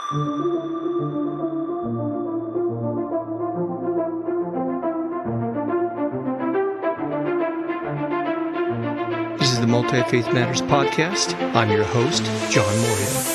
This is the Multi-Faith Matters podcast. I'm your host, John Moorhead.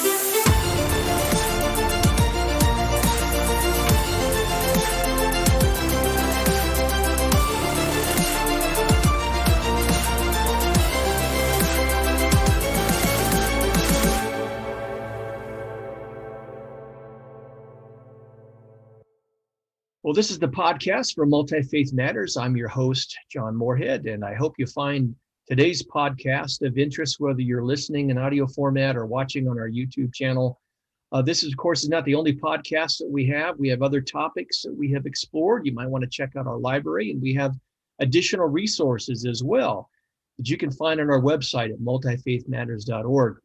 Well, this is the podcast for Multi-Faith Matters. I'm your host, John Moorhead, and I hope you find today's podcast of interest, whether you're listening in audio format or watching on our YouTube channel. This is, of course, not the only podcast that we have. We have other topics that we have explored. You might want to check out our library, and we have additional resources as well that you can find on our website at multifaithmatters.org.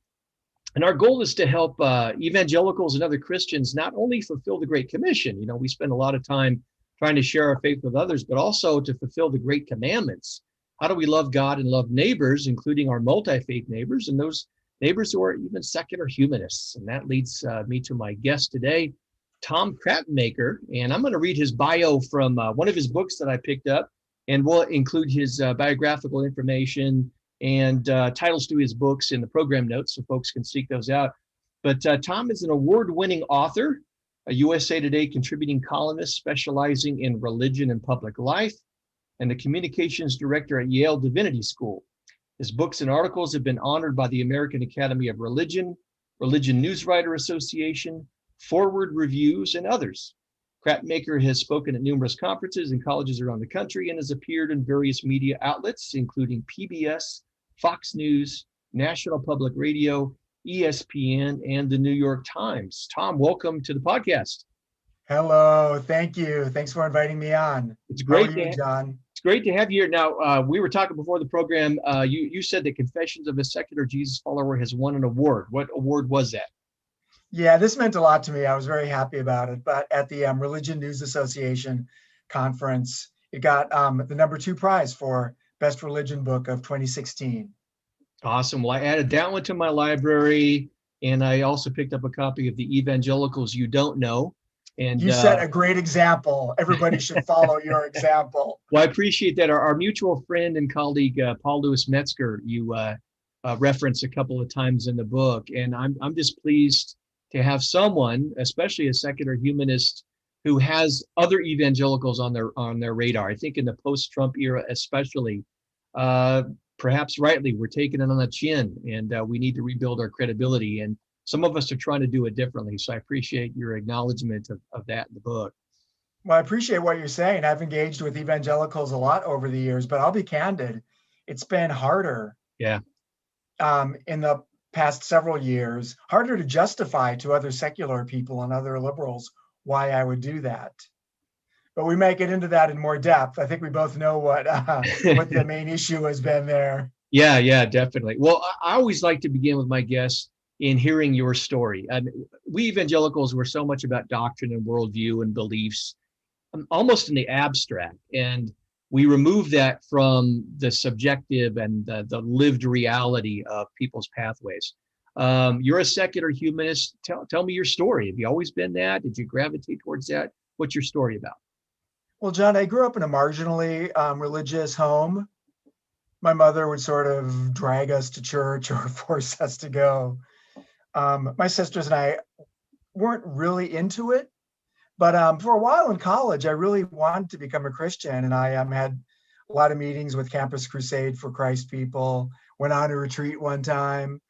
And our goal is to help evangelicals and other Christians not only fulfill the Great Commission. You know, we spend a lot of time trying to share our faith with others, but also to fulfill the Great Commandments. How do we love God and love neighbors, including our multi-faith neighbors and those neighbors who are even secular humanists? And that leads me to my guest today, Tom Krattenmaker. And I'm going to read his bio from one of his books that I picked up, and we'll include his biographical information and titles to his books in the program notes so folks can seek those out. But Tom is an award-winning author, a USA Today contributing columnist specializing in religion and public life, and the communications director at Yale Divinity School. His books and articles have been honored by the American Academy of Religion, Religion Newswriter Association, Forward Reviews, and others. Krattenmaker has spoken at numerous conferences and colleges around the country and has appeared in various media outlets, including PBS, Fox News, National Public Radio, ESPN, and the New York Times. Tom, welcome to the podcast. Hello, thank you. Thanks for inviting me on. It's great, How are you, John? It's great to have you here. Now, we were talking before the program. You said that Confessions of a Secular Jesus Follower has won an award. What award was that? Yeah, this meant a lot to me. I was very happy about it. But at the Religion News Association conference, it got the #2 prize for Best Religion Book of 2016. Awesome. Well, I added that one to my library, and I also picked up a copy of the Evangelicals You Don't Know. And you set a great example. Everybody should follow your example. Well, I appreciate that. Our mutual friend and colleague, Paul Louis Metzger, you referenced a couple of times in the book. And I'm just pleased to have someone, especially a secular humanist, who has other evangelicals on their radar. I think in the post-Trump era especially, perhaps rightly, we're taking it on the chin, and we need to rebuild our credibility. And some of us are trying to do it differently. So I appreciate your acknowledgement of that in the book. Well, I appreciate what you're saying. I've engaged with evangelicals a lot over the years, but I'll be candid. It's been harder. Yeah. In the past several years, harder to justify to other secular people and other liberals why I would do that. But we might get into that in more depth. I think we both know what the main issue has been there. Yeah, definitely. Well, I always like to begin with my guests in hearing your story. We evangelicals were so much about doctrine and worldview and beliefs, almost in the abstract. And we remove that from the subjective and the lived reality of people's pathways. You're a secular humanist. Tell me your story. Have you always been that? Did you gravitate towards that? What's your story about? Well, John, I grew up in a marginally religious home. My mother would sort of drag us to church or force us to go. My sisters and I weren't really into it, but for a while in college, I really wanted to become a Christian, and I had a lot of meetings with Campus Crusade for Christ people, went on a retreat one time,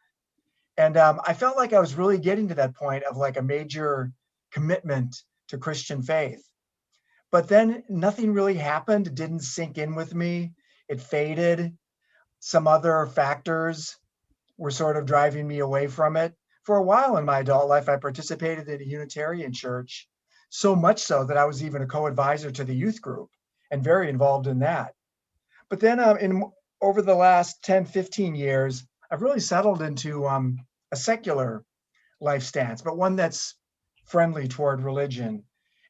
and I felt like I was really getting to that point of like a major commitment to Christian faith. But then nothing really happened. It didn't sink in with me. It faded. Some other factors were sort of driving me away from it. For a while in my adult life, I participated in a Unitarian church, so much so that I was even a co-advisor to the youth group and very involved in that. But then over the last 10, 15 years, I've really settled into a secular life stance, but one that's friendly toward religion,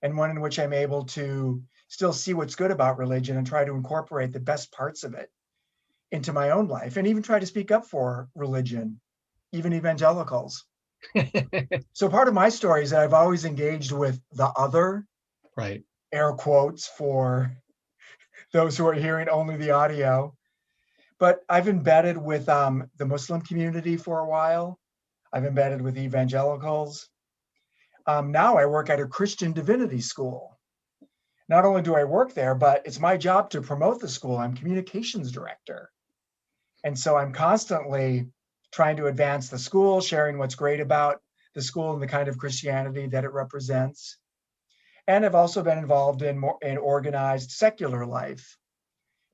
and one in which I'm able to still see what's good about religion and try to incorporate the best parts of it into my own life, and even try to speak up for religion, even evangelicals. So part of my story is that I've always engaged with the other, Right. air quotes for those who are hearing only the audio. But I've embedded with the Muslim community for a while. I've embedded with evangelicals. Now I work at a Christian divinity school. Not only do I work there, but it's my job to promote the school. I'm communications director. And so I'm constantly trying to advance the school, sharing what's great about the school and the kind of Christianity that it represents. And I've also been involved in organized secular life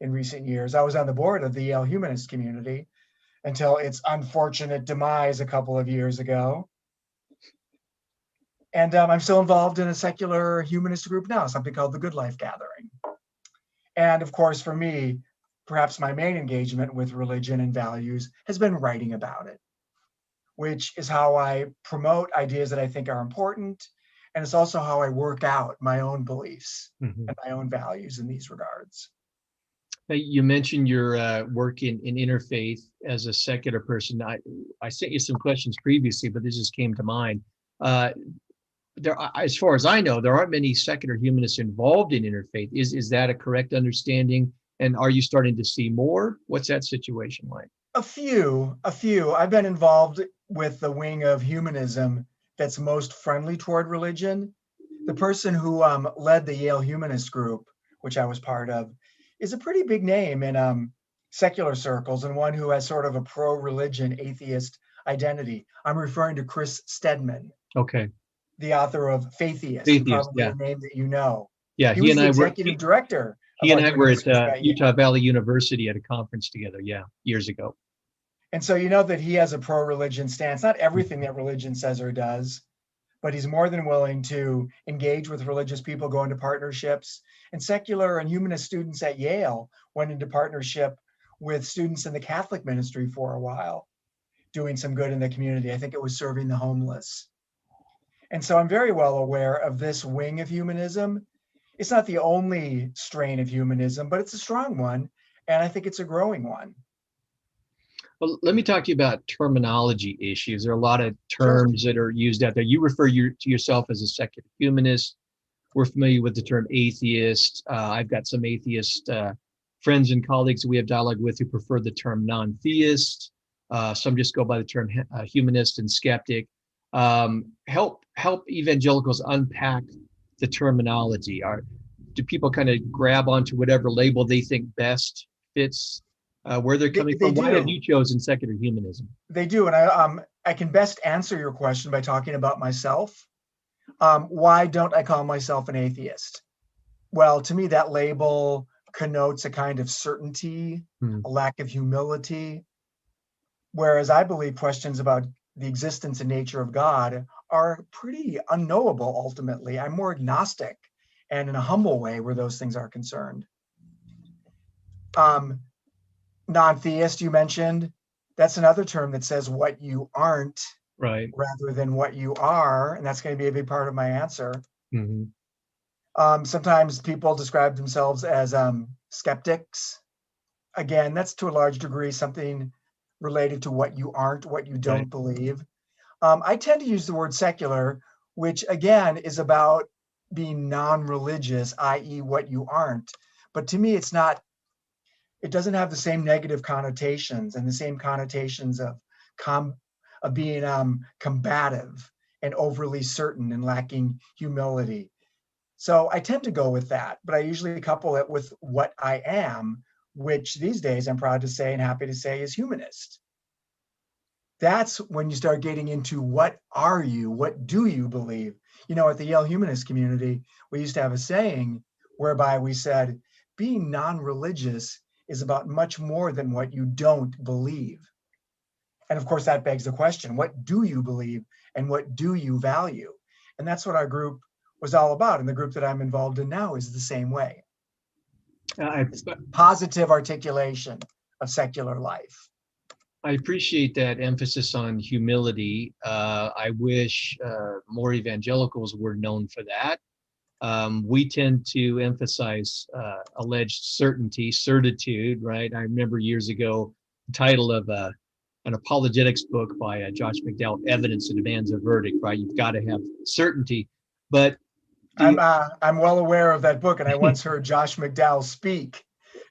in recent years. I was on the board of the Yale Humanist community until its unfortunate demise a couple of years ago. And I'm still involved in a secular humanist group now, something called the Good Life Gathering. And of course, for me, perhaps my main engagement with religion and values has been writing about it, which is how I promote ideas that I think are important. And it's also how I work out my own beliefs Mhm. and my own values in these regards. Now, you mentioned your work in interfaith as a secular person. I sent you some questions previously, but this just came to mind. Uh, as far as I know, there aren't many secular humanists involved in interfaith. Is that a correct understanding? And are you starting to see more? What's that situation like? A few. I've been involved with the wing of humanism that's most friendly toward religion. The person who led the Yale Humanist group, which I was part of, is a pretty big name in secular circles and one who has sort of a pro-religion atheist identity. I'm referring to Chris Stedman, Okay. the author of Faithiest, and Atheist. probably Yeah. a name that you know. Yeah. He He was and the I were executive director of he and I were Untitled at Chapter at Yale. Utah Valley University at a conference together. Yeah, years ago. And so you know that he has a pro-religion stance, not everything that religion says or does, but he's more than willing to engage with religious people, go into partnerships. And secular and humanist students at Yale went into partnership with students in the Catholic ministry for a while, doing some good in the community. I think it was serving the homeless. And so I'm very well aware of this wing of humanism. It's not the only strain of humanism, but it's a strong one. And I think it's a growing one. Well, let me talk to you about terminology issues. There are a lot of Sure. terms that are used out there. You refer to yourself as a secular humanist. We're familiar with the term atheist. I've got some atheist friends and colleagues that we have dialogue with who prefer the term non-theist. Some just go by the term humanist and skeptic. Help evangelicals unpack the terminology. Do people kind of grab onto whatever label they think best fits where they're coming They from? Why have do. you chosen secular humanism? They do. And I can best answer your question by talking about myself. Why don't I call myself an atheist? Well, to me, that label connotes a kind of certainty, Hmm. a lack of humility, whereas I believe questions about the existence and nature of God are pretty unknowable ultimately. I'm more agnostic and in a humble way where those things are concerned. Um, Non-theist, you mentioned, that's another term that says what you aren't Right. rather than what you are, and that's going to be a big part of my answer. Hmm. Sometimes people describe themselves as skeptics. Again, that's to a large degree something related to what you aren't, what you Right. don't believe. I tend to use the word secular, which again is about being non-religious, i.e., what you aren't. But to me, it's not. It doesn't have the same negative connotations and the same connotations of being combative and overly certain and lacking humility. So I tend to go with that, but I usually couple it with what I am, which these days I'm proud to say and happy to say is humanist. That's when you start getting into what are you? What do you believe? You know, at the Yale Humanist community, we used to have a saying whereby we said, being non religious is about much more than what you don't believe. And of course, that begs the question, what do you believe and what do you value? And that's what our group was all about. And the group that I'm involved in now is the same way. I It's positive articulation of secular life. I appreciate that emphasis on humility. I wish more evangelicals were known for that. We tend to emphasize alleged certainty, certitude, right? I remember years ago, the title of an apologetics book by Josh McDowell, Evidence that Demands a Verdict, right? You've got to have certainty. But do you, I'm well aware of that book, and I once heard Josh McDowell speak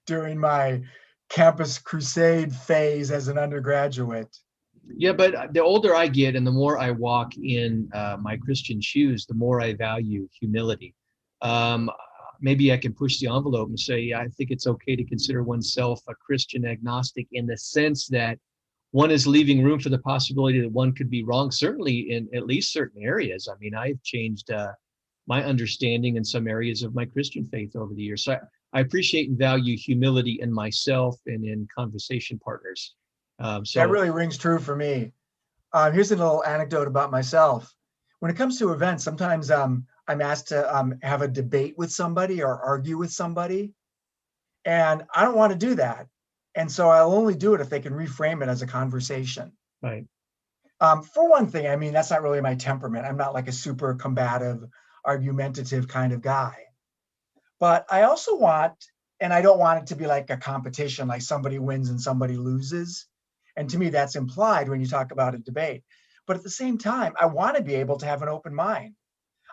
during my campus crusade phase as an undergraduate. yeah, but the older I get and the more I walk in my Christian shoes, the more I value humility. Um, Maybe I can push the envelope and say, I think it's okay to consider oneself a Christian agnostic in the sense that one is leaving room for the possibility that one could be wrong, certainly in at least certain areas. I mean, I've changed my understanding in some areas of my Christian faith over the years. So I appreciate and value humility in myself and in conversation partners. That So really rings true for me. Here's a little anecdote about myself. When it comes to events, sometimes I'm asked to have a debate with somebody or argue with somebody, and I don't want to do that. And so I'll only do it if they can reframe it as a conversation. right. For one thing, I mean, that's not really my temperament. I'm not like a super combative, argumentative kind of guy. But I also want, and I don't want it to be like a competition, like somebody wins and somebody loses. And to me, that's implied when you talk about a debate. But at the same time, I want to be able to have an open mind.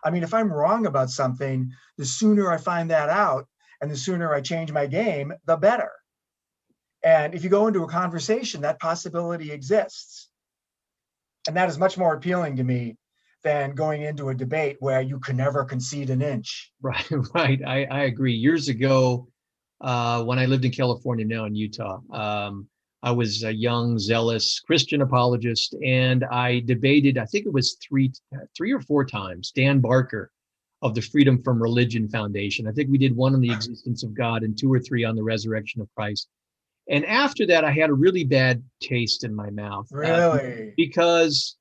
I mean, if I'm wrong about something, the sooner I find that out and the sooner I change my game, the better. And if you go into a conversation, that possibility exists. And that is much more appealing to me than going into a debate where you can never concede an inch. Right, right. I agree. Years ago, when I lived in California, now in Utah, I was a young, zealous Christian apologist, and I debated, I think it was three or four times, Dan Barker of the Freedom from Religion Foundation. I think we did one on the existence of God and two or three on the resurrection of Christ. And after that, I had a really bad taste in my mouth Really? because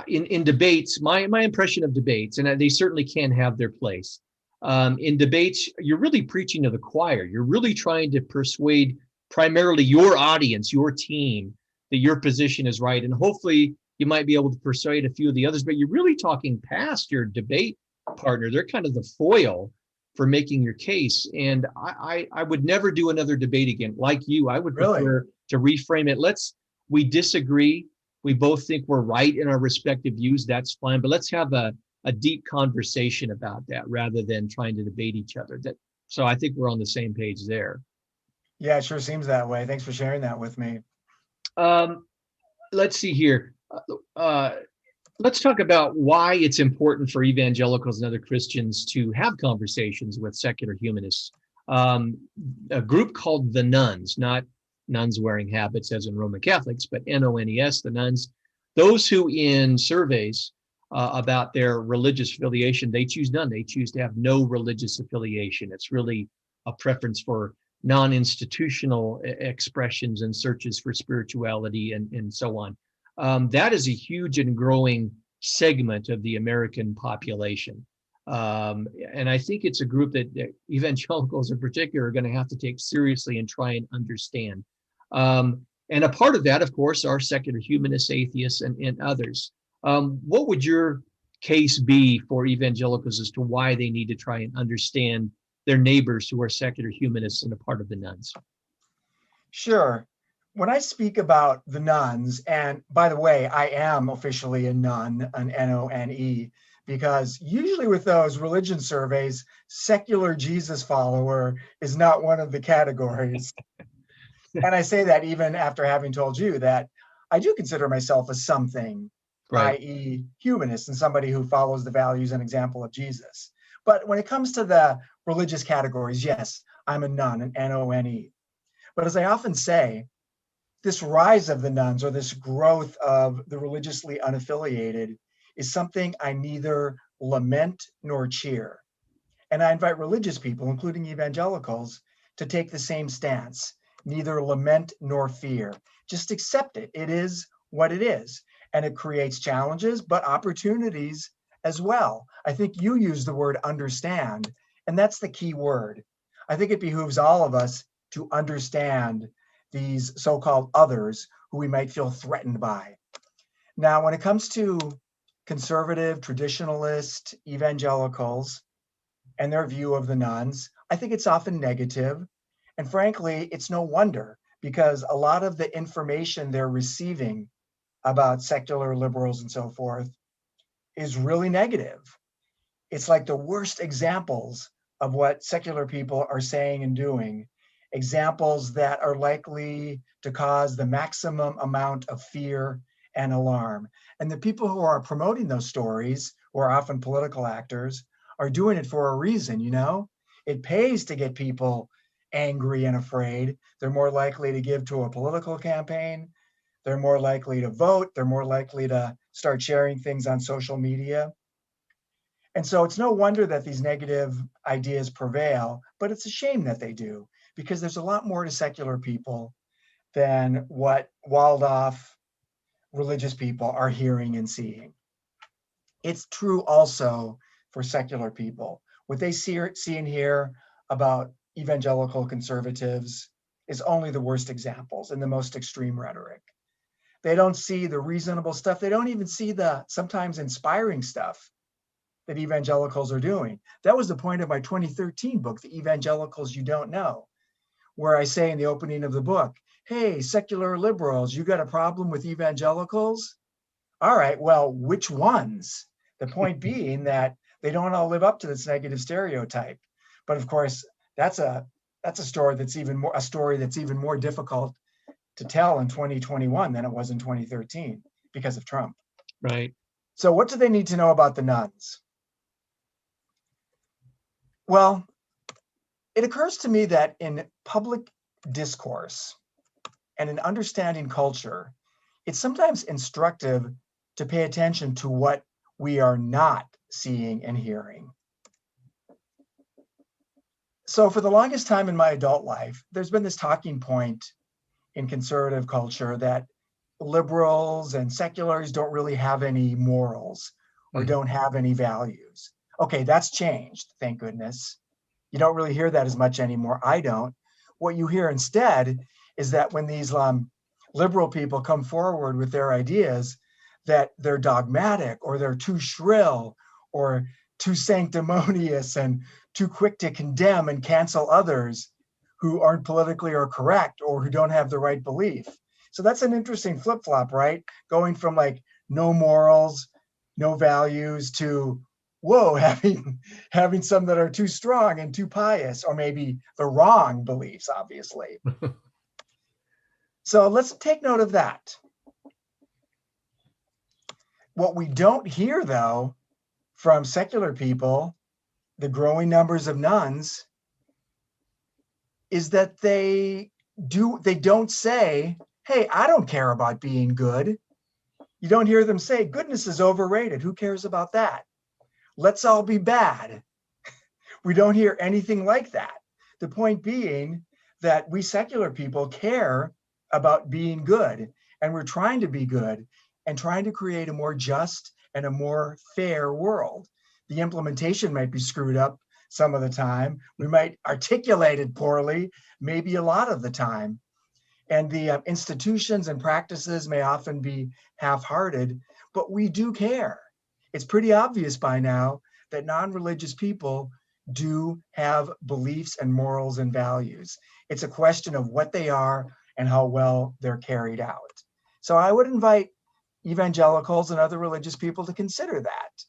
in debates, my impression of debates, and they certainly can have their place. In debates, you're really preaching to the choir. You're really trying to persuade primarily your audience, your team, that your position is right. And hopefully you might be able to persuade a few of the others, but you're really talking past your debate partner. They're kind of the foil for making your case. And I would never do another debate again. Like you, I would Really? prefer to reframe it. We disagree. We both think we're right in our respective views. That's fine. But let's have a deep conversation about that rather than trying to debate each other. So I think we're on the same page there. Yeah, it sure seems that way. Thanks for sharing that with me. Um, let's see here. Uh, let's talk about why it's important for evangelicals and other Christians to have conversations with secular humanists. A group called the Nuns, not nuns wearing habits as in Roman Catholics, but NONES, the Nuns, those who in surveys about their religious affiliation, they choose none. They choose to have no religious affiliation. It's really a preference for non-institutional expressions and searches for spirituality and so on. That is a huge and growing segment of the American population. And I think it's a group that evangelicals in particular are going to have to take seriously and try and understand. And a part of that, of course, are secular humanists, atheists, and others. What would your case be for evangelicals as to why they need to try and understand their neighbors who are secular humanists and a part of the Nuns? Sure. When I speak about the nuns, and by the way, I am officially a nun, an NONE, because usually with those religion surveys, secular Jesus follower is not one of the categories. And I say that even after having told you that I do consider myself a something, Right. i.e., humanist and somebody who follows the values and example of Jesus. But when it comes to the religious categories, yes, I'm a nun, an NONE. But as I often say, this rise of the nuns or this growth of the religiously unaffiliated is something I neither lament nor cheer. And I invite religious people, including evangelicals, to take the same stance, neither lament nor fear. Just accept it. It is what it is. And it creates challenges, but opportunities as well. I think you used the word understand, and that's the key word. I think it behooves all of us to understand these so-called others who we might feel threatened by. Now, when it comes to conservative, traditionalist evangelicals and their view of the nuns, I think it's often negative. And frankly, it's no wonder because a lot of the information they're receiving about secular liberals and so forth is really negative. It's like the worst examples of what secular people are saying and doing, examples that are likely to cause the maximum amount of fear and alarm. And the people who are promoting those stories, who are often political actors, are doing it for a reason, you know? It pays to get people angry and afraid. They're more likely to give to a political campaign. They're more likely to vote. They're more likely to start sharing things on social media. And so it's no wonder that these negative ideas prevail, but it's a shame that they do, because there's a lot more to secular people than what walled off religious people are hearing and seeing. It's true also for secular people. What they see and hear about evangelical conservatives is only the worst examples and the most extreme rhetoric. They don't see the reasonable stuff. They don't even see the sometimes inspiring stuff that evangelicals are doing. That was the point of my 2013 book, The Evangelicals You Don't Know, where I say in the opening of the book, hey, secular liberals, you got a problem with evangelicals? All right, well, which ones? The point being that they don't all live up to this negative stereotype. But of course, that's a story that's even more difficult to tell in 2021 than it was in 2013 because of Trump. Right. So what do they need to know about the nuns? Well, it occurs to me that in public discourse and in understanding culture, it's sometimes instructive to pay attention to what we are not seeing and hearing. So for the longest time in my adult life, there's been this talking point in conservative culture that liberals and seculars don't really have any morals or don't have any values. Okay, that's changed, thank goodness. You don't really hear that as much anymore. I don't. What you hear instead is that when these liberal people come forward with their ideas, that they're dogmatic or they're too shrill or too sanctimonious and too quick to condemn and cancel others who aren't politically or correct or who don't have the right belief. So that's an interesting flip-flop, right? Going from like no morals, no values to whoa, having some that are too strong and too pious, or maybe the wrong beliefs, obviously. So let's take note of that. What we don't hear, though, from secular people, the growing numbers of nuns, is that they don't say, hey, I don't care about being good. You don't hear them say, goodness is overrated. Who cares about that? Let's all be bad. We don't hear anything like that. The point being that we secular people care about being good, and we're trying to be good and trying to create a more just and a more fair world. The implementation might be screwed up some of the time. We might articulate it poorly, maybe a lot of the time. And the institutions and practices may often be half-hearted, but we do care. It's pretty obvious by now that non-religious people do have beliefs and morals and values. It's a question of what they are and how well they're carried out. So I would invite evangelicals and other religious people to consider that.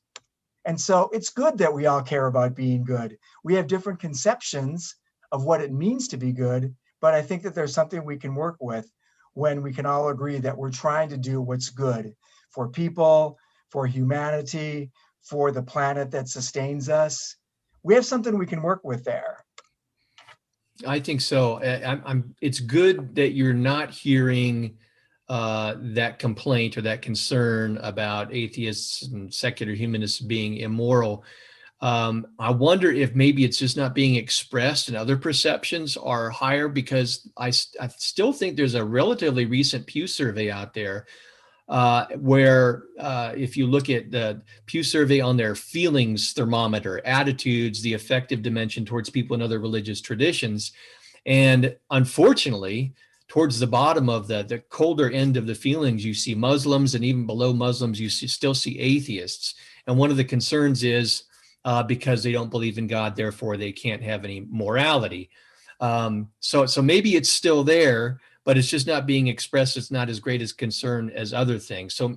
And so it's good that we all care about being good. We have different conceptions of what it means to be good, but I think that there's something we can work with when we can all agree that we're trying to do what's good for people, for humanity, for the planet that sustains us. We have something we can work with there. I think so. It's good that you're not hearing that complaint or that concern about atheists and secular humanists being immoral. I wonder if maybe it's just not being expressed and other perceptions are higher, because I still think there's a relatively recent Pew survey out there where if you look at the Pew survey on their feelings thermometer, attitudes, the affective dimension towards people in other religious traditions, and unfortunately, towards the bottom of the colder end of the feelings, you see Muslims, and even below Muslims, you still see atheists. And one of the concerns is because they don't believe in God, therefore they can't have any morality. So maybe it's still there, but it's just not being expressed. It's not as great as concern as other things. So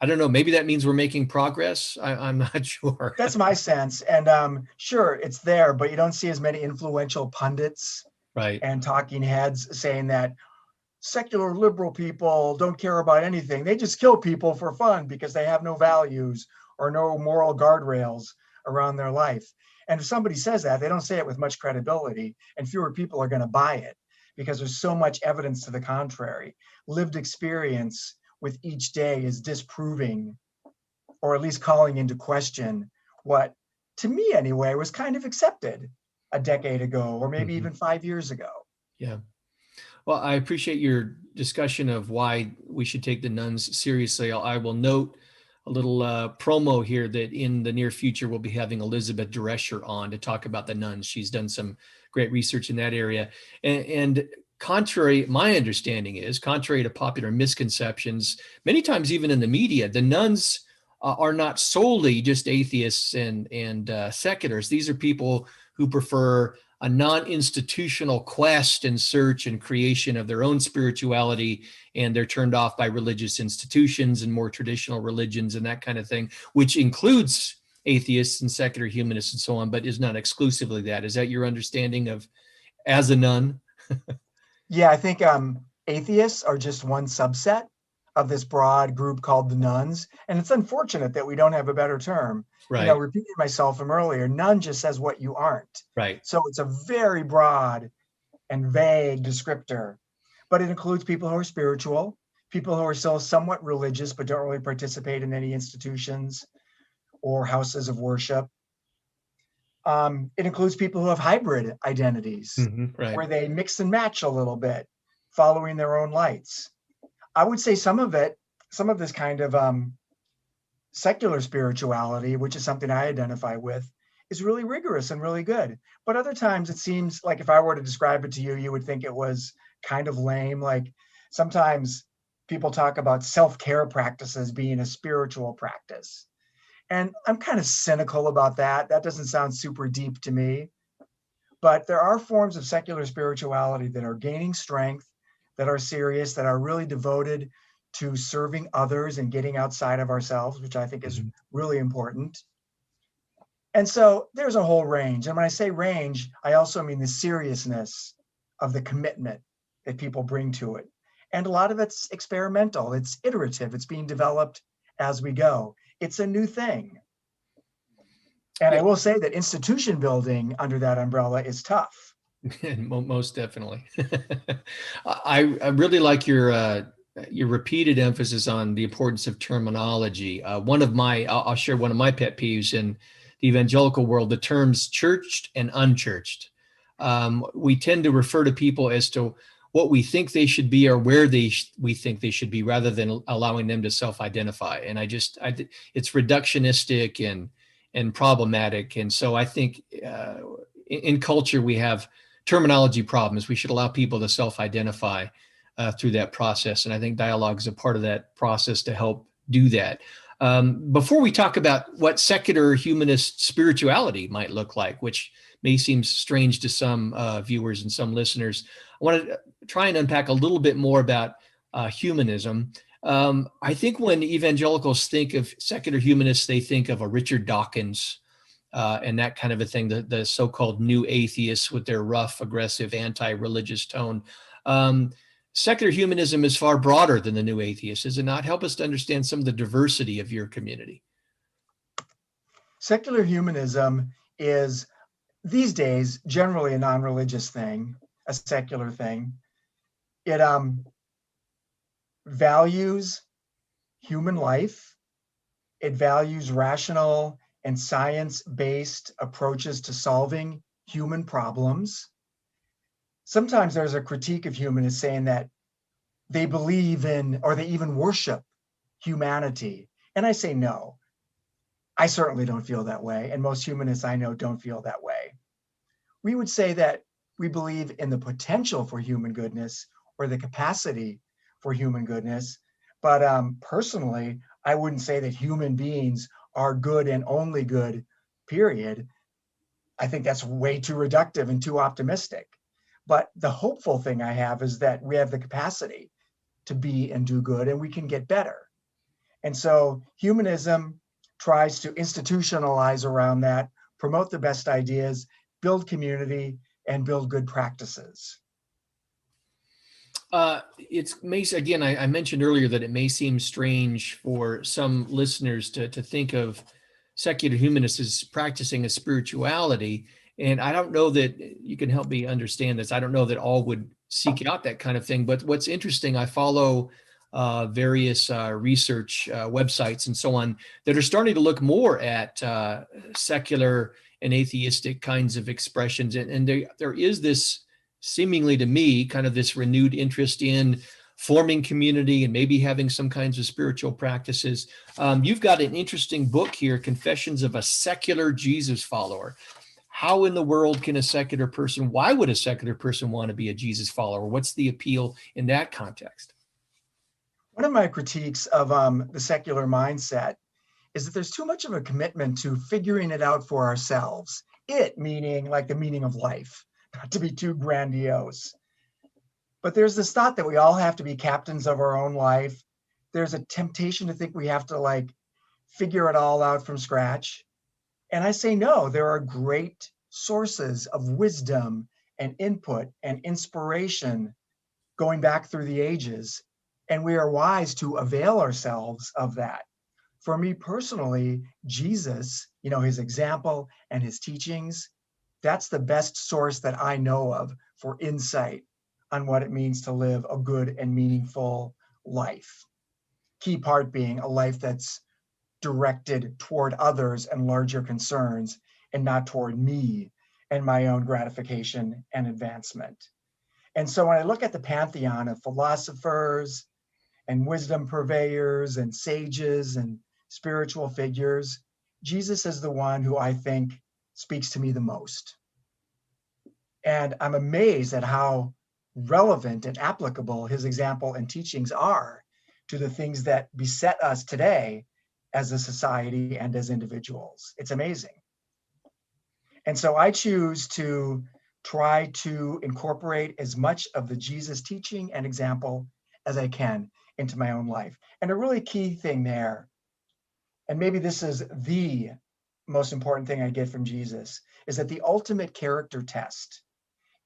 I don't know, maybe that means we're making progress. I'm not sure. That's my sense. And sure, it's there, but you don't see as many influential pundits Right. and talking heads saying that secular liberal people don't care about anything. They just kill people for fun because they have no values or no moral guardrails around their life. And if somebody says that, they don't say it with much credibility, and fewer people are going to buy it because there's so much evidence to the contrary. Lived experience with each day is disproving, or at least calling into question, what, to me anyway, was kind of accepted a decade ago, or maybe even 5 years ago. Yeah. Well, I appreciate your discussion of why we should take the nuns seriously. I will note a little promo here that in the near future, we'll be having Elizabeth Drescher on to talk about the nuns. She's done some great research in that area. And contrary, my understanding is, contrary to popular misconceptions, many times even in the media, the nuns are not solely just atheists and seculars. These are people who prefer a non-institutional quest and search and creation of their own spirituality, and they're turned off by religious institutions and more traditional religions and that kind of thing, which includes atheists and secular humanists and so on, but is not exclusively that. Is that your understanding of as a nun? Yeah, I think atheists are just one subset of this broad group called the nuns. And it's unfortunate that we don't have a better term. Right. Repeating myself from earlier, none just says what you aren't. Right. So it's a very broad and vague descriptor, but it includes people who are spiritual, people who are still somewhat religious, but don't really participate in any institutions or houses of worship. It includes people who have hybrid identities, Right. where they mix and match a little bit, following their own lights. I would say some of this kind of secular spirituality, which is something I identify with, is really rigorous and really good. But other times it seems like if I were to describe it to you, you would think it was kind of lame. Like sometimes people talk about self-care practices being a spiritual practice. And I'm kind of cynical about that. That doesn't sound super deep to me. But there are forms of secular spirituality that are gaining strength, that are serious, that are really devoted to serving others and getting outside of ourselves, which I think is really important. And so there's a whole range. And when I say range, I also mean the seriousness of the commitment that people bring to it. And a lot of it's experimental, it's iterative, it's being developed as we go. It's a new thing. And I will say that institution building under that umbrella is tough. Most definitely. I really like your repeated emphasis on the importance of terminology. I'll share one of my pet peeves in the evangelical world, the terms churched and unchurched. We tend to refer to people as to what we think they should be or where we think they should be, rather than allowing them to self-identify. And it's reductionistic and problematic. And so I think in culture, we have terminology problems. We should allow people to self-identify through that process. And I think dialogue is a part of that process to help do that. Before we talk about what secular humanist spirituality might look like, which may seem strange to some viewers and some listeners, I want to try and unpack a little bit more about humanism. I think when evangelicals think of secular humanists, they think of a Richard Dawkins and that kind of a thing, the so-called new atheists with their rough, aggressive, anti-religious tone. Secular humanism is far broader than the new atheists, does it not? Help us to understand some of the diversity of your community. Secular humanism is, these days, generally a non-religious thing, a secular thing. It values human life. It values rational and science-based approaches to solving human problems. Sometimes there's a critique of humanists saying that they believe in, or they even worship humanity. And I say no. I certainly don't feel that way. And most humanists I know don't feel that way. We would say that we believe in the potential for human goodness or the capacity for human goodness. But personally, I wouldn't say that human beings are good and only good, period. I think that's way too reductive and too optimistic. But the hopeful thing I have is that we have the capacity to be and do good, and we can get better. And so humanism tries to institutionalize around that, promote the best ideas, build community, and build good practices. Again, I mentioned earlier that it may seem strange for some listeners to think of secular humanists as practicing a spirituality. And I don't know that you can help me understand this. I don't know that all would seek out that kind of thing. But what's interesting, I follow various research websites and so on that are starting to look more at secular and atheistic kinds of expressions. And there is this, seemingly to me, kind of this renewed interest in forming community and maybe having some kinds of spiritual practices. You've got an interesting book here, Confessions of a Secular Jesus Follower. How in the world can why would a secular person want to be a Jesus follower? What's the appeal in that context? One of my critiques of the secular mindset is that there's too much of a commitment to figuring it out for ourselves. It meaning like the meaning of life, not to be too grandiose. But there's this thought that we all have to be captains of our own life. There's a temptation to think we have to like figure it all out from scratch. And I say, no, there are great sources of wisdom and input and inspiration going back through the ages. And we are wise to avail ourselves of that. For me personally, Jesus, his example and his teachings, that's the best source that I know of for insight on what it means to live a good and meaningful life. Key part being a life that's directed toward others and larger concerns and not toward me and my own gratification and advancement. And so when I look at the pantheon of philosophers and wisdom purveyors and sages and spiritual figures, Jesus is the one who I think speaks to me the most. And I'm amazed at how relevant and applicable his example and teachings are to the things that beset us today as a society and as individuals. It's amazing. And so I choose to try to incorporate as much of the Jesus teaching and example as I can into my own life. And a really key thing there, and maybe this is the most important thing I get from Jesus, is that the ultimate character test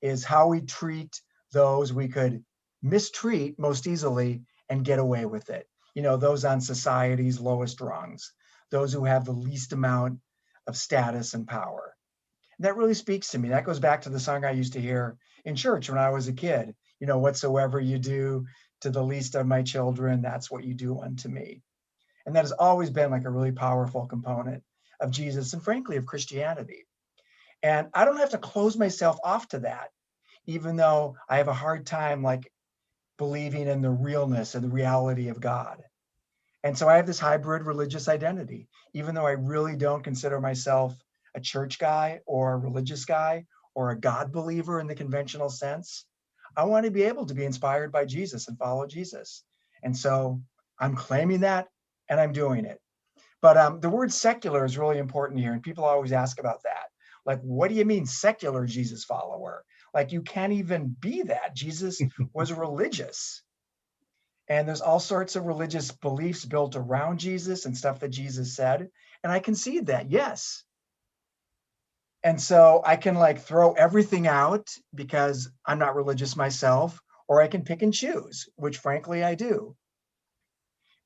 is how we treat those we could mistreat most easily and get away with it. Those on society's lowest rungs, those who have the least amount of status and power. And that really speaks to me. That goes back to the song I used to hear in church when I was a kid. Whatsoever you do to the least of my children, that's what you do unto me. And that has always been like a really powerful component of Jesus and frankly of Christianity. And I don't have to close myself off to that, even though I have a hard time like believing in the realness and the reality of God. And so I have this hybrid religious identity, even though I really don't consider myself a church guy or a religious guy or a God believer in the conventional sense. I want to be able to be inspired by Jesus and follow Jesus. And so I'm claiming that and I'm doing it. But the word secular is really important here. And people always ask about that. Like, what do you mean secular Jesus follower? Like, you can't even be that. Jesus was religious. And there's all sorts of religious beliefs built around Jesus and stuff that Jesus said. And I concede that, yes. And so I can like throw everything out because I'm not religious myself, or I can pick and choose, which frankly I do.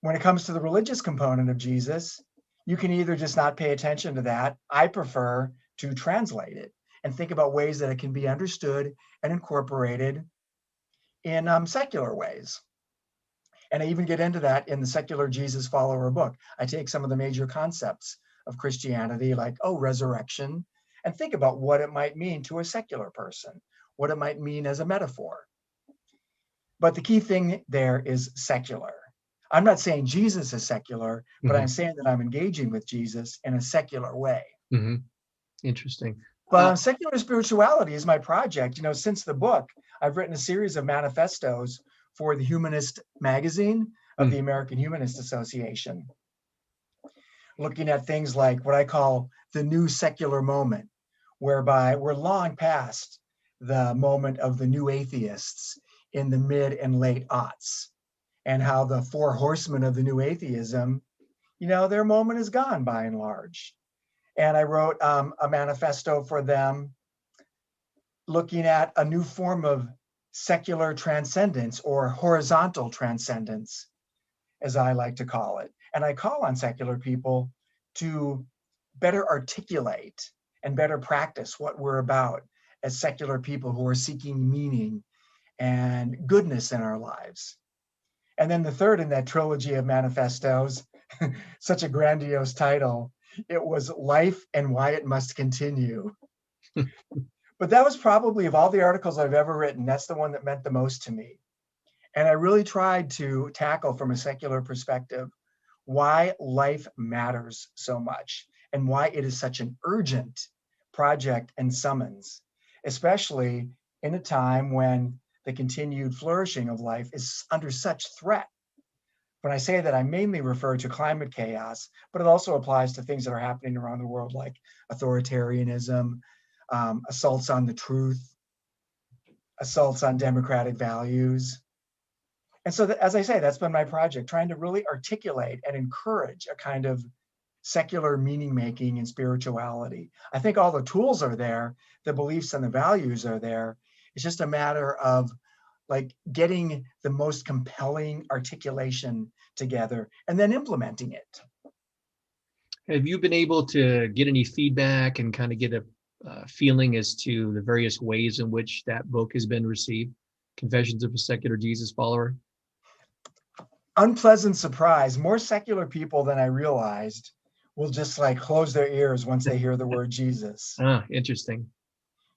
When it comes to the religious component of Jesus, you can either just not pay attention to that. I prefer to translate it and think about ways that it can be understood and incorporated in secular ways. And I even get into that in the Secular Jesus Follower book. I take some of the major concepts of Christianity, like, resurrection, and think about what it might mean to a secular person, what it might mean as a metaphor. But the key thing there is secular. I'm not saying Jesus is secular, but I'm saying that I'm engaging with Jesus in a secular way. Mm-hmm. Interesting. But secular spirituality is my project. Since the book, I've written a series of manifestos for the Humanist magazine of the American Humanist Association, looking at things like what I call the new secular moment, whereby we're long past the moment of the new atheists in the mid and late aughts, and how the four horsemen of the new atheism, their moment is gone by and large. And I wrote a manifesto for them looking at a new form of secular transcendence, or horizontal transcendence, as I like to call it. And I call on secular people to better articulate and better practice what we're about as secular people who are seeking meaning and goodness in our lives. And then the third in that trilogy of manifestos, such a grandiose title, it was Life and Why It Must Continue. But that was probably, of all the articles I've ever written, that's the one that meant the most to me. And I really tried to tackle from a secular perspective why life matters so much and why it is such an urgent project and summons, especially in a time when the continued flourishing of life is under such threat. When I say that, I mainly refer to climate chaos, but it also applies to things that are happening around the world, like authoritarianism, assaults on the truth, assaults on democratic values. And so, as I say, that's been my project, trying to really articulate and encourage a kind of secular meaning making and spirituality. I think all the tools are there, the beliefs and the values are there. It's just a matter of like getting the most compelling articulation together and then implementing it. Have you been able to get any feedback and kind of get a feeling as to the various ways in which that book has been received? Confessions of a Secular Jesus Follower? Unpleasant surprise, more secular people than I realized will just like close their ears once they hear the word Jesus. Interesting.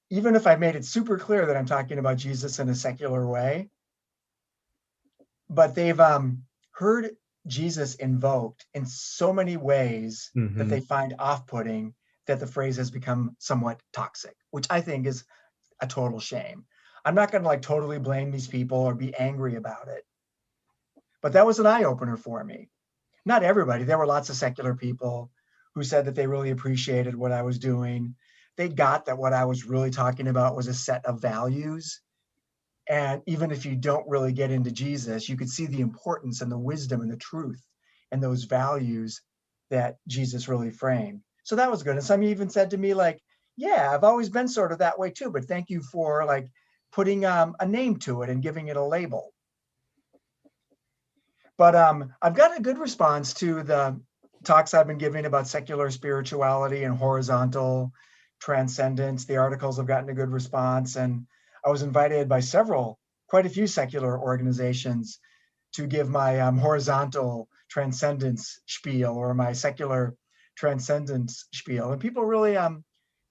Even if I made it super clear that I'm talking about Jesus in a secular way, but they've heard Jesus invoked in so many ways that they find off-putting that the phrase has become somewhat toxic, which I think is a total shame. I'm not going to like totally blame these people or be angry about it, but that was an eye-opener for me. Not everybody. There were lots of secular people who said that they really appreciated what I was doing. They got that what I was really talking about was a set of values. And even if you don't really get into Jesus, you could see the importance and the wisdom and the truth and those values that Jesus really framed. So that was good. And some even said to me like, yeah, I've always been sort of that way too, but thank you for like putting a name to it and giving it a label. But I've gotten a good response to the talks I've been giving about secular spirituality and horizontal transcendence. The articles have gotten a good response. And I was invited by quite a few secular organizations to give my horizontal transcendence spiel or my secular transcendence spiel. And people really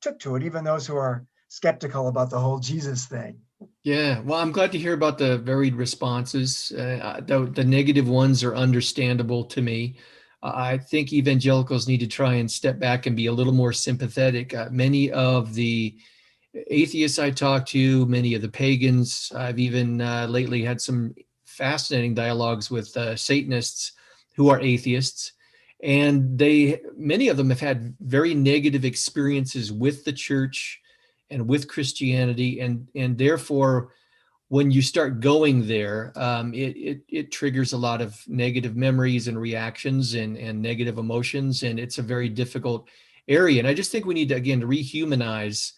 took to it, even those who are skeptical about the whole Jesus thing. Yeah, well, I'm glad to hear about the varied responses. The negative ones are understandable to me. I think evangelicals need to try and step back and be a little more sympathetic. Many of the atheists I talk to, many of the pagans, I've even lately had some fascinating dialogues with Satanists who are atheists. And many of them have had very negative experiences with the church and with Christianity, and therefore, when you start going there, it triggers a lot of negative memories and reactions and negative emotions, and it's a very difficult area. And I just think we need to again rehumanize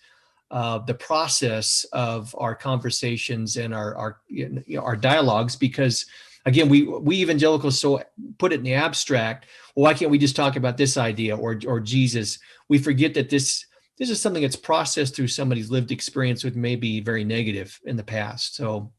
the process of our conversations and our dialogues, because again, we evangelicals so put it in the abstract. Well, why can't we just talk about this idea or Jesus? We forget that this is something that's processed through somebody's lived experience, which may be very negative in the past. So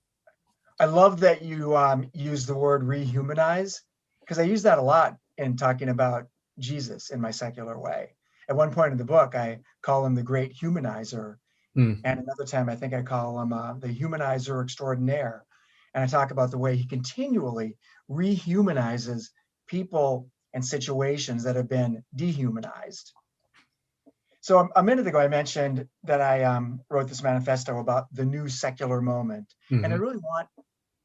I love that you use the word rehumanize, because I use that a lot in talking about Jesus in my secular way. At one point in the book, I call him the great humanizer. And another time, I think I call him the humanizer extraordinaire. And I talk about the way he continually rehumanizes people and situations that have been dehumanized. So a minute ago, I mentioned that I wrote this manifesto about the new secular moment. And I really want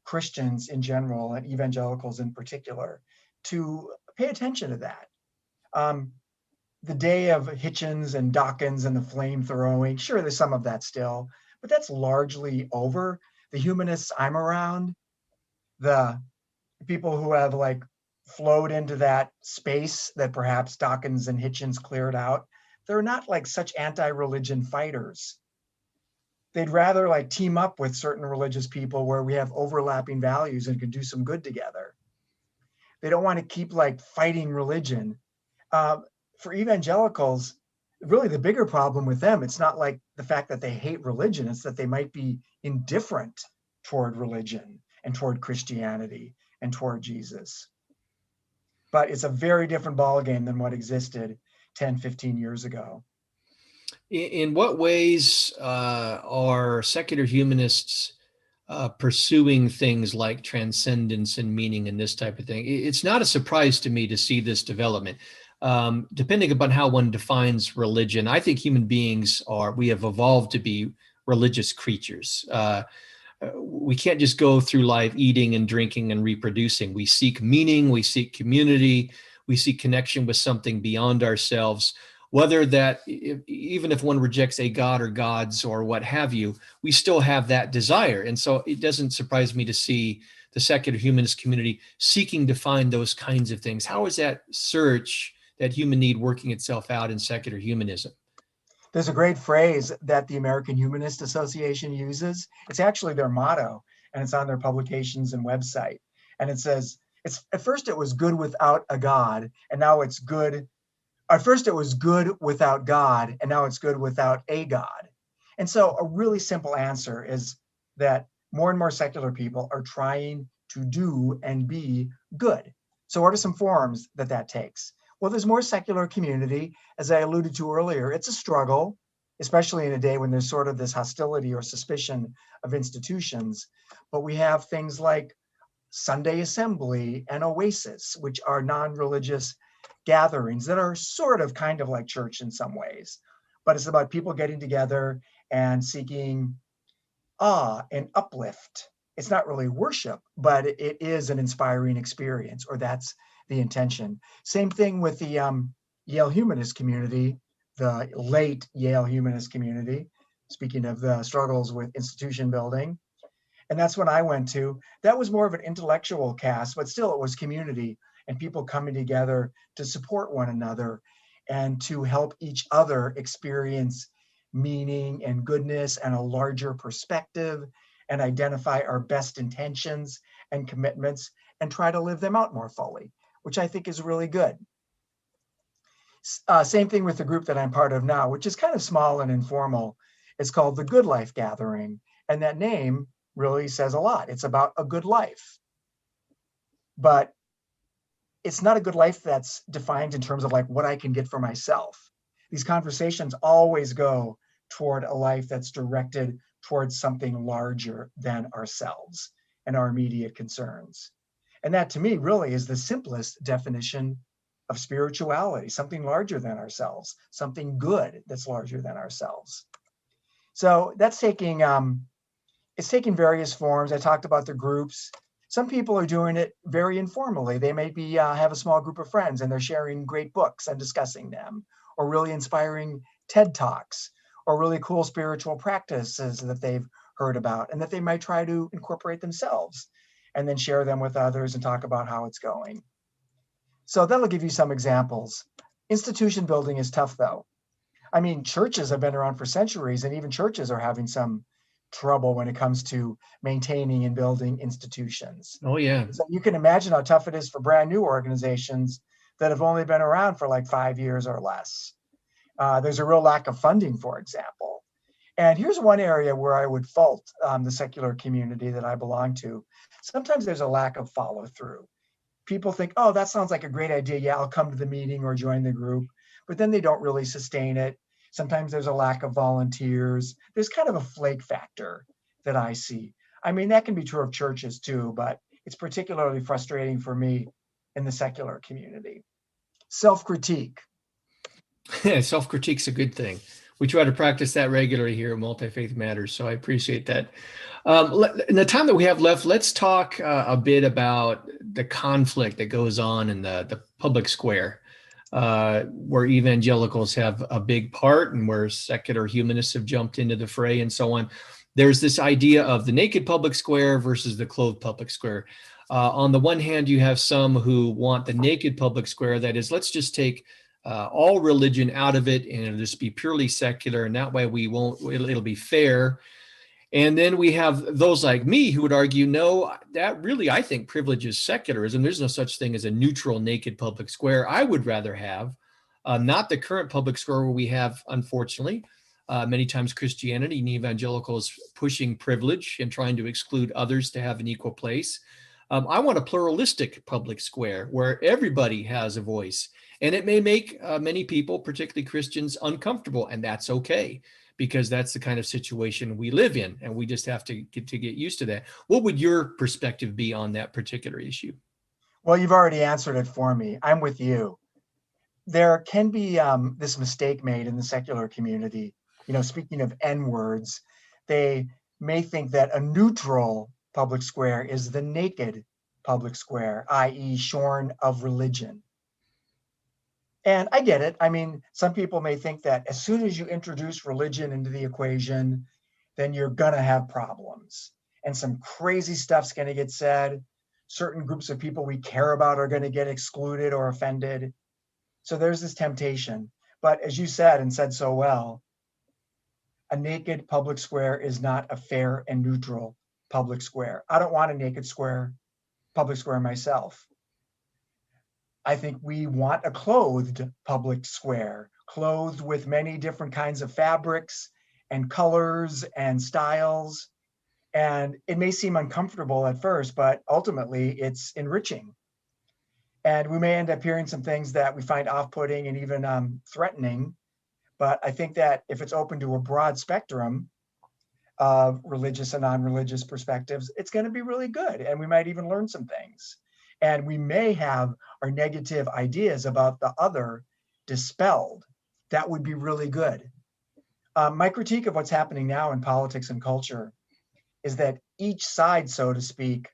Christians in general and evangelicals in particular to pay attention to that. The day of Hitchens and Dawkins and the flame throwing, sure, there's some of that still, but that's largely over. The humanists I'm around, the people who have like flowed into that space that perhaps Dawkins and Hitchens cleared out, they're not like such anti-religion fighters. They'd rather like team up with certain religious people where we have overlapping values and can do some good together. They don't want to keep like fighting religion. For evangelicals, really the bigger problem with them, it's not like the fact that they hate religion, it's that they might be indifferent toward religion and toward Christianity and toward Jesus. But it's a very different ballgame than what existed 10, 15 years ago. In what ways are secular humanists pursuing things like transcendence and meaning and this type of thing? It's not a surprise to me to see this development. Depending upon how one defines religion, I think human beings we have evolved to be religious creatures. We can't just go through life eating and drinking and reproducing. We seek meaning, we seek community, we seek connection with something beyond ourselves. Whether that, even if one rejects a god or gods or what have you, we still have that desire. And so it doesn't surprise me to see the secular humanist community seeking to find those kinds of things. How is that search, that human need, working itself out in secular humanism? There's a great phrase that the American Humanist Association uses. It's actually their motto, and it's on their publications and website. And it says, at first it was good without a God, and now it's good. At first it was good without God, and now it's good without a God. And so a really simple answer is that more and more secular people are trying to do and be good. So what are some forms that takes? Well, there's more secular community. As I alluded to earlier, it's a struggle, especially in a day when there's sort of this hostility or suspicion of institutions. But we have things like Sunday Assembly and Oasis, which are non-religious gatherings that are sort of kind of like church in some ways. But it's about people getting together and seeking awe and uplift. It's not really worship, but it is an inspiring experience, or that's the intention. Same thing with the Yale humanist community, the late Yale humanist community, speaking of the struggles with institution building. And that's when I went to. That was more of an intellectual cast, but still it was community and people coming together to support one another and to help each other experience meaning and goodness and a larger perspective and identify our best intentions and commitments and try to live them out more fully, which I think is really good. Same thing with the group that I'm part of now, which is kind of small and informal. It's called the Good Life Gathering. And that name really says a lot. It's about a good life. But it's not a good life that's defined in terms of like what I can get for myself. These conversations always go toward a life that's directed towards something larger than ourselves and our immediate concerns. And that to me really is the simplest definition of spirituality, something larger than ourselves, something good that's larger than ourselves. So that's taking, it's taking various forms. I talked about the groups. Some people are doing it very informally. They maybe have a small group of friends and they're sharing great books and discussing them, or really inspiring TED Talks, or really cool spiritual practices that they've heard about and that they might try to incorporate themselves and then share them with others and talk about how it's going. So that'll give you some examples. Institution building is tough though. I mean, churches have been around for centuries and even churches are having some trouble when it comes to maintaining and building institutions. Oh, yeah. So you can imagine how tough it is for brand new organizations that have only been around for like 5 years or less. There's a real lack of funding, for example. And here's one area where I would fault the secular community that I belong to. Sometimes there's a lack of follow through. People think, oh, that sounds like a great idea. Yeah, I'll come to the meeting or join the group, but then they don't really sustain it. Sometimes there's a lack of volunteers. There's kind of a flake factor that I see. I mean, that can be true of churches too, but it's particularly frustrating for me in the secular community. Self-critique. Self-critique's a good thing. We try to practice that regularly here at Multi-Faith Matters, so I appreciate that. In the time that we have left, let's talk a bit about the conflict that goes on in the public square. where evangelicals have a big part and where secular humanists have jumped into the fray and so on. There's this idea of the naked public square versus the clothed public square. On the one hand, you have some who want the naked public square. That is, let's just take all religion out of it and it'll just be purely secular. And that way it'll be fair. And then we have those like me who would argue, no, that really, I think, privileges secularism. There's no such thing as a neutral, naked public square. I would rather have not the current public square where we have, unfortunately, many times Christianity and evangelicals pushing privilege and trying to exclude others to have an equal place. I want a pluralistic public square where everybody has a voice. And it may make many people, particularly Christians, uncomfortable, and that's okay, because that's the kind of situation we live in, and we just have to get used to that. What would your perspective be on that particular issue? Well, you've already answered it for me. I'm with you. There can be this mistake made in the secular community. Speaking of N words, they may think that a neutral public square is the naked public square, i.e., shorn of religion. And I get it. I mean, some people may think that as soon as you introduce religion into the equation, then you're going to have problems. And some crazy stuff's going to get said. Certain groups of people we care about are going to get excluded or offended. So there's this temptation. But as you said and said so well, a naked public square is not a fair and neutral public square. I don't want a naked public square myself. I think we want a clothed public square, clothed with many different kinds of fabrics and colors and styles. And it may seem uncomfortable at first, but ultimately it's enriching. And we may end up hearing some things that we find off-putting and even threatening. But I think that if it's open to a broad spectrum of religious and non-religious perspectives, it's going to be really good. And we might even learn some things. And we may have our negative ideas about the other dispelled. That would be really good. My critique of what's happening now in politics and culture is that each side, so to speak,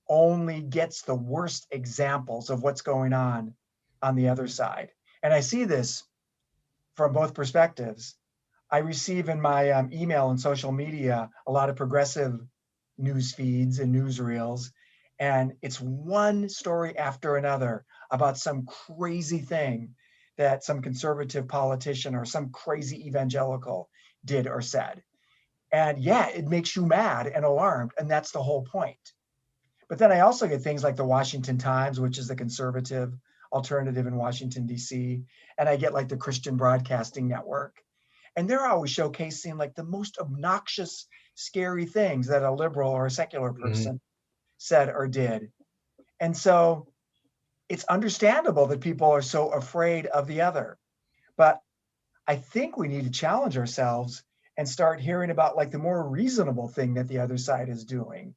only gets the worst examples of what's going on the other side. And I see this from both perspectives. I receive in my email and social media a lot of progressive news feeds and newsreels, and it's one story after another about some crazy thing that some conservative politician or some crazy evangelical did or said. And yeah, it makes you mad and alarmed, and that's the whole point. But then I also get things like the Washington Times, which is the conservative alternative in Washington, D.C., and I get like the Christian Broadcasting Network. And they're always showcasing like the most obnoxious, scary things that a liberal or a secular person said or did. And so it's understandable that people are so afraid of the other. But I think we need to challenge ourselves and start hearing about like the more reasonable thing that the other side is doing,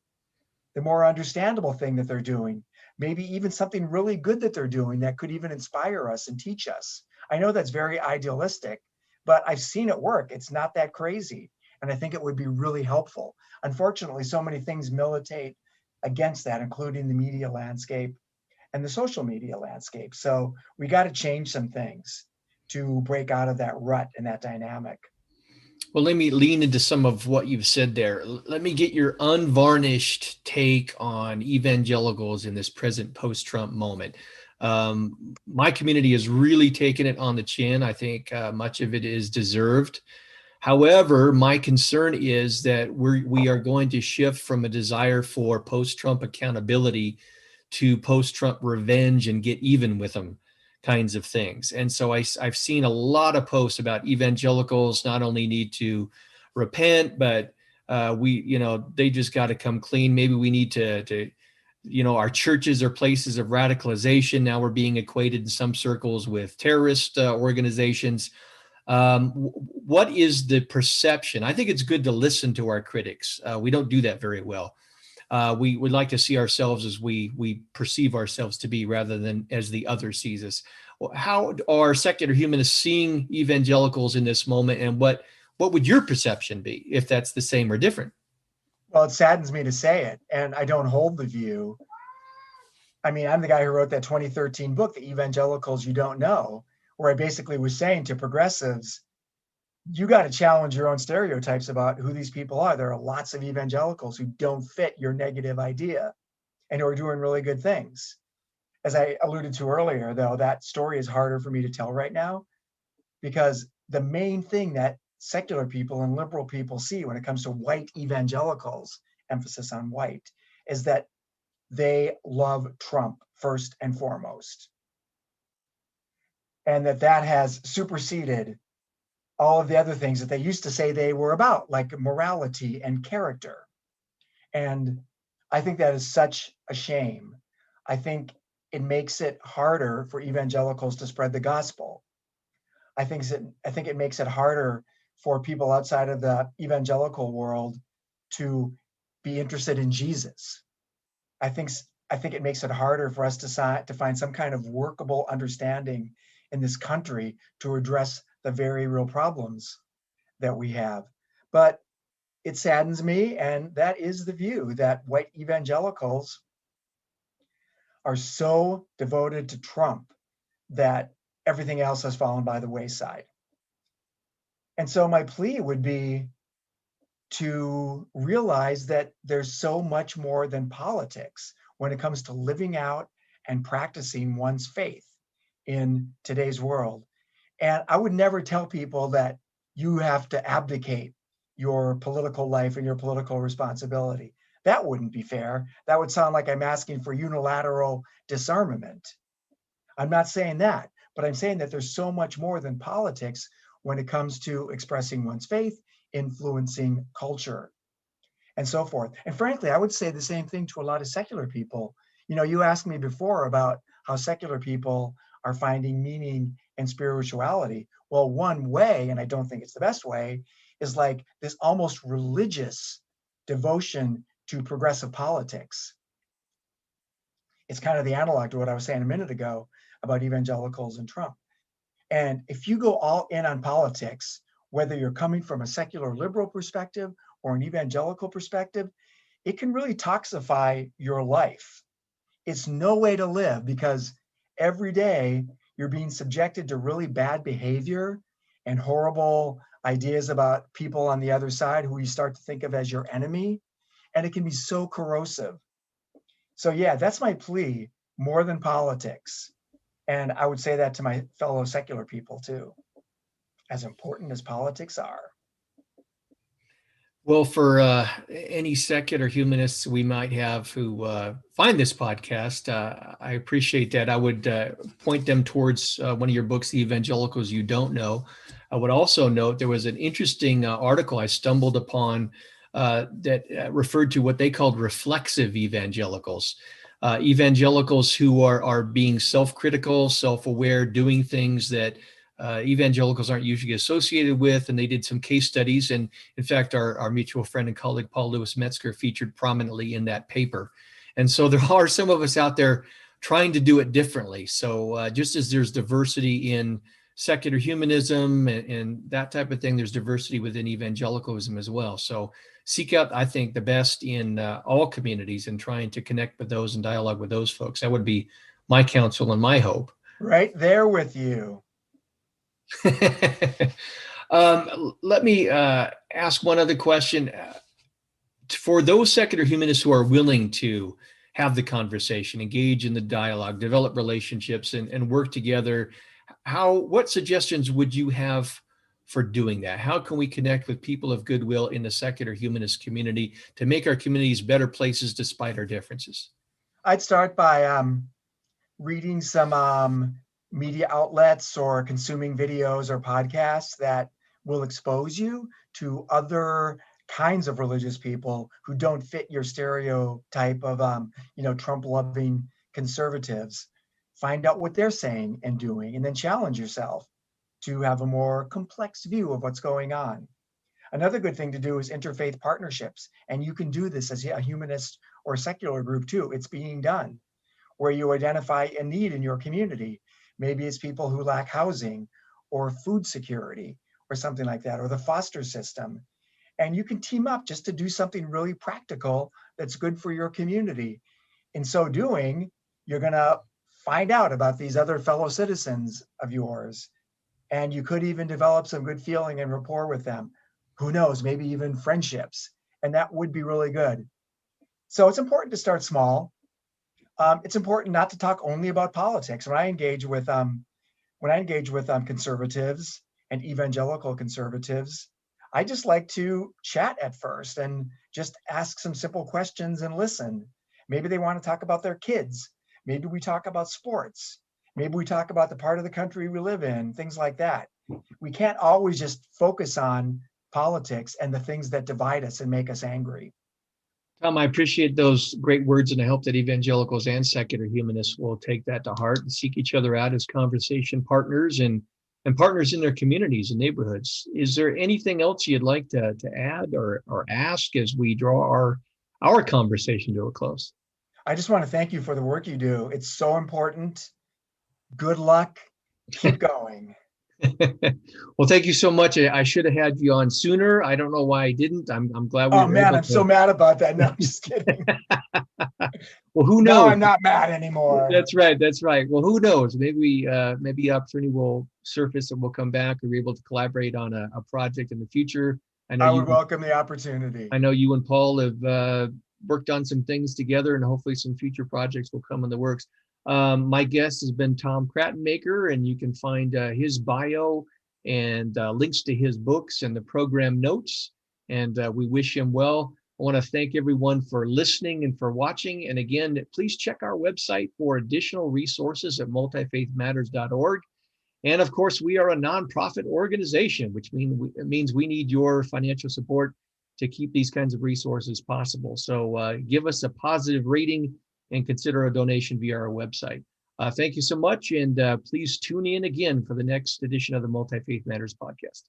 the more understandable thing that they're doing, maybe even something really good that they're doing that could even inspire us and teach us. I know that's very idealistic, but I've seen it work. It's not that crazy. And I think it would be really helpful. Unfortunately, so many things militate against that, including the media landscape and the social media landscape. So we got to change some things to break out of that rut and that dynamic. Well, let me lean into some of what you've said there. Let me get your unvarnished take on evangelicals in this present post-Trump moment. My community has really taken it on the chin. I think much of it is deserved. However, my concern is that we are going to shift from a desire for post-Trump accountability to post-Trump revenge and get even with them kinds of things. And so I've seen a lot of posts about evangelicals not only need to repent, but they just got to come clean. Maybe we need to our churches are places of radicalization. Now we're being equated in some circles with terrorist organizations. What is the perception? I think it's good to listen to our critics. We don't do that very well. We would like to see ourselves as we perceive ourselves to be rather than as the other sees us. How are secular humanists seeing evangelicals in this moment, and what would your perception be if that's the same or different? Well, it saddens me to say it, and I don't hold the view I mean, I'm the guy who wrote that 2013 book, The Evangelicals You Don't Know, where I basically was saying to progressives, you got to challenge your own stereotypes about who these people are. There are lots of evangelicals who don't fit your negative idea and who are doing really good things. As I alluded to earlier, though, that story is harder for me to tell right now because the main thing that secular people and liberal people see when it comes to white evangelicals, emphasis on white, is that they love Trump first and foremost. And that has superseded all of the other things that they used to say they were about, like morality and character. And I think that is such a shame. I think it makes it harder for evangelicals to spread the gospel. I think it makes it harder for people outside of the evangelical world to be interested in Jesus. I think it makes it harder for us to find some kind of workable understanding in this country to address the very real problems that we have. But it saddens me, and that is the view, that white evangelicals are so devoted to Trump that everything else has fallen by the wayside. And so my plea would be to realize that there's so much more than politics when it comes to living out and practicing one's faith in today's world. And I would never tell people that you have to abdicate your political life and your political responsibility. That wouldn't be fair. That would sound like I'm asking for unilateral disarmament. I'm not saying that, but I'm saying that there's so much more than politics when it comes to expressing one's faith, influencing culture, and so forth. And frankly, I would say the same thing to a lot of secular people. You know, you asked me before about how secular people are finding meaning in spirituality. Well, one way, and I don't think it's the best way, is like this almost religious devotion to progressive politics. It's kind of the analog to what I was saying a minute ago about evangelicals and Trump. And if you go all in on politics, whether you're coming from a secular liberal perspective or an evangelical perspective, it can really toxify your life. It's no way to live because every day you're being subjected to really bad behavior and horrible ideas about people on the other side who you start to think of as your enemy. And it can be so corrosive. So yeah, that's my plea, more than politics. And I would say that to my fellow secular people too, as important as politics are. Well, for any secular humanists we might have who find this podcast, I appreciate that. I would point them towards one of your books, The Evangelicals You Don't Know. I would also note there was an interesting article I stumbled upon that referred to what they called reflexive evangelicals. Evangelicals who are being self-critical, self-aware, doing things that evangelicals aren't usually associated with, and they did some case studies. And in fact, our mutual friend and colleague, Paul Lewis Metzger, featured prominently in that paper. And so there are some of us out there trying to do it differently. So just as there's diversity in secular humanism and that type of thing, there's diversity within evangelicalism as well. So seek out, I think, the best in all communities and trying to connect with those and dialogue with those folks. That would be my counsel and my hope. Right there with you. Let me ask one other question. For those secular humanists who are willing to have the conversation, engage in the dialogue, develop relationships, and work together, what suggestions would you have for doing that? How can we connect with people of goodwill in the secular humanist community to make our communities better places despite our differences? I'd start by reading some media outlets or consuming videos or podcasts that will expose you to other kinds of religious people who don't fit your stereotype of Trump-loving conservatives. Find out what they're saying and doing, and then challenge yourself to have a more complex view of what's going on. Another good thing to do is interfaith partnerships, and you can do this as a humanist or secular group too. It's being done, where you identify a need in your community. Maybe it's people who lack housing or food security or something like that, or the foster system. And you can team up just to do something really practical that's good for your community. In so doing, You're going to find out about these other fellow citizens of yours. And you could even develop some good feeling and rapport with them. Who knows, maybe even friendships. And that would be really good. So it's important to start small. It's important not to talk only about politics. When I engage with conservatives and evangelical conservatives, I just like to chat at first and just ask some simple questions and listen. Maybe they want to talk about their kids. Maybe we talk about sports. Maybe we talk about the part of the country we live in, things like that. We can't always just focus on politics and the things that divide us and make us angry. Tom, I appreciate those great words, and I hope that evangelicals and secular humanists will take that to heart and seek each other out as conversation partners and partners in their communities and neighborhoods. Is there anything else you'd like to add or ask as we draw our conversation to a close? I just want to thank you for the work you do. It's so important. Good luck. Keep going. Well, thank you so much. I should have had you on sooner. I don't know why I didn't. I'm glad we were man, able I'm so mad about that. No, I'm just kidding. Well, who knows? No, I'm not mad anymore. That's right. That's right. Well, who knows? Maybe maybe opportunity will surface and we'll come back and be able to collaborate on a project in the future. I would welcome the opportunity. I know you and Paul have worked on some things together, and hopefully some future projects will come in the works. My guest has been Tom Krattenmaker, and you can find his bio and links to his books and the program notes. And we wish him well. I want to thank everyone for listening and for watching. And again, please check our website for additional resources at multifaithmatters.org. And of course, we are a nonprofit organization, which means we need your financial support to keep these kinds of resources possible. So give us a positive rating and consider a donation via our website. Thank you so much, and please tune in again for the next edition of the Multi-Faith Matters podcast.